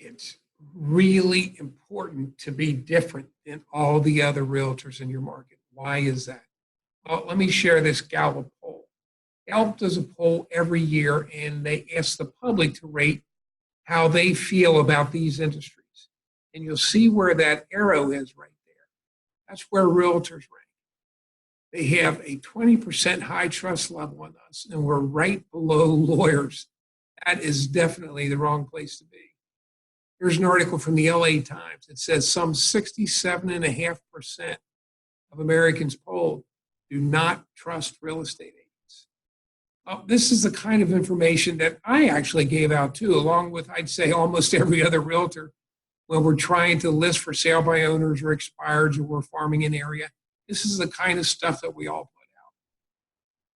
it's really important to be different than all the other realtors in your market. Why is that? Well, let me share this Gallup poll. Gallup does a poll every year, and they ask the public to rate how they feel about these industries. And you'll see where that arrow is right there. That's where realtors rank. They have a 20% high trust level on us, and we're right below lawyers. That is definitely the wrong place to be. Here's an article from the LA Times. It says some 67.5% of Americans polled do not trust real estate agents. Well, this is the kind of information that I actually gave out too, along with, I'd say, almost every other realtor when we're trying to list for sale by owners or expireds or we're farming an area. This is the kind of stuff that we all put out.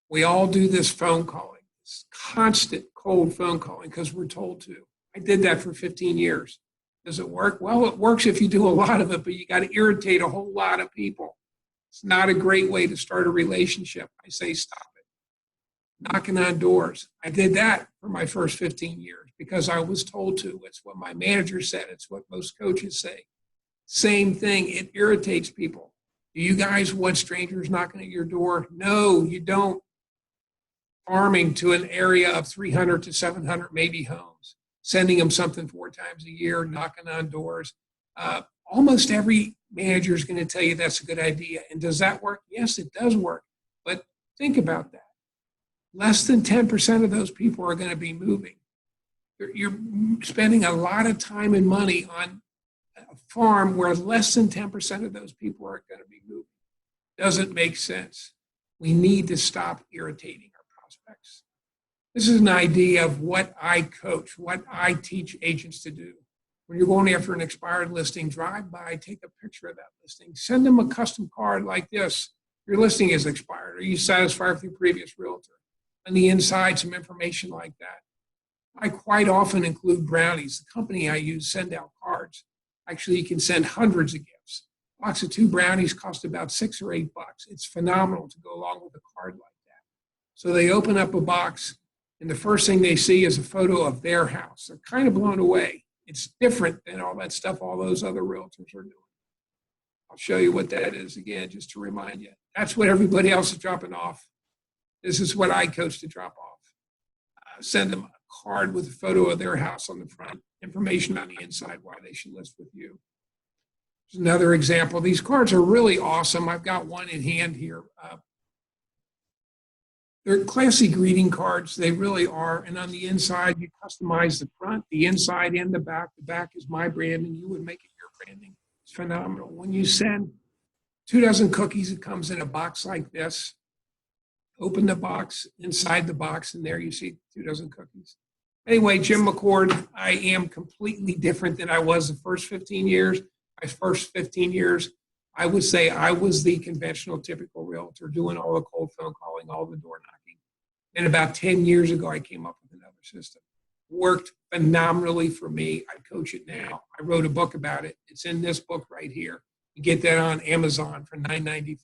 We all do this phone calling, this constant cold phone calling because we're told to. I did that for 15 years. Does it work? Well, it works if you do a lot of it, but you got to irritate a whole lot of people. It's not a great way to start a relationship. I say stop it. Knocking on doors. I did that for my first 15 years because I was told to. It's what my manager said. It's what most coaches say. Same thing. It irritates people. Do you guys want strangers knocking at your door? No, you don't. Farming to an area of 300 to 700 maybe homes, sending them something 4 times a year, knocking on doors. Almost every manager is going to tell you that's a good idea. And does that work? Yes, it does work. But think about that. Less than 10% of those people are going to be moving. You're spending a lot of time and money on a farm where less than 10% of those people are going to be moving. Doesn't make sense. We need to stop irritating our prospects. This is an idea of what I coach, what I teach agents to do. When you're going after an expired listing, drive by, take a picture of that listing, send them a custom card like this. Your listing is expired. Are you satisfied with your previous realtor? On the inside, some information like that. I quite often include brownies. The company I use send out cards. Actually, you can send hundreds of gifts. A box of 2 brownies cost about $6 or $8. It's phenomenal to go along with a card like that. So they open up a box, and the first thing they see is a photo of their house. They're kind of blown away. It's different than all that stuff all those other realtors are doing. I'll show you what that is again, just to remind you. That's what everybody else is dropping off. This is what I coach to drop off. Send them a card with a photo of their house on the front, information on the inside why they should list with you. There's another example. These cards are really awesome. I've got one in hand here. They're classy greeting cards. They really are. And on the inside, you customize the front, the inside, and the back. The back is my branding. You would make it your branding. It's phenomenal. When you send 2 dozen cookies, it comes in a box like this. Open the box, inside the box, and there you see 2 dozen cookies. Anyway, Jim McCord, I am completely different than I was the first 15 years. My first 15 years, I would say I was the conventional, typical realtor, doing all the cold phone calling, all the door knocking. And about 10 years ago, I came up with another system. Worked phenomenally for me. I coach it now. I wrote a book about it. It's in this book right here. You get that on Amazon for $9.95.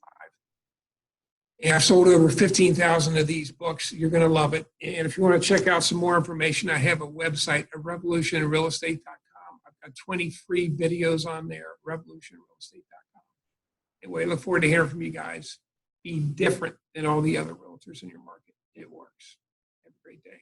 And I've sold over 15,000 of these books. You're going to love it. And if you want to check out some more information, I have a website, revolutionrealestate.com. I've got 20 free videos on there, revolutionrealestate.com. Anyway, I look forward to hearing from you guys. Be different than all the other realtors in your market. It works. Have a great day.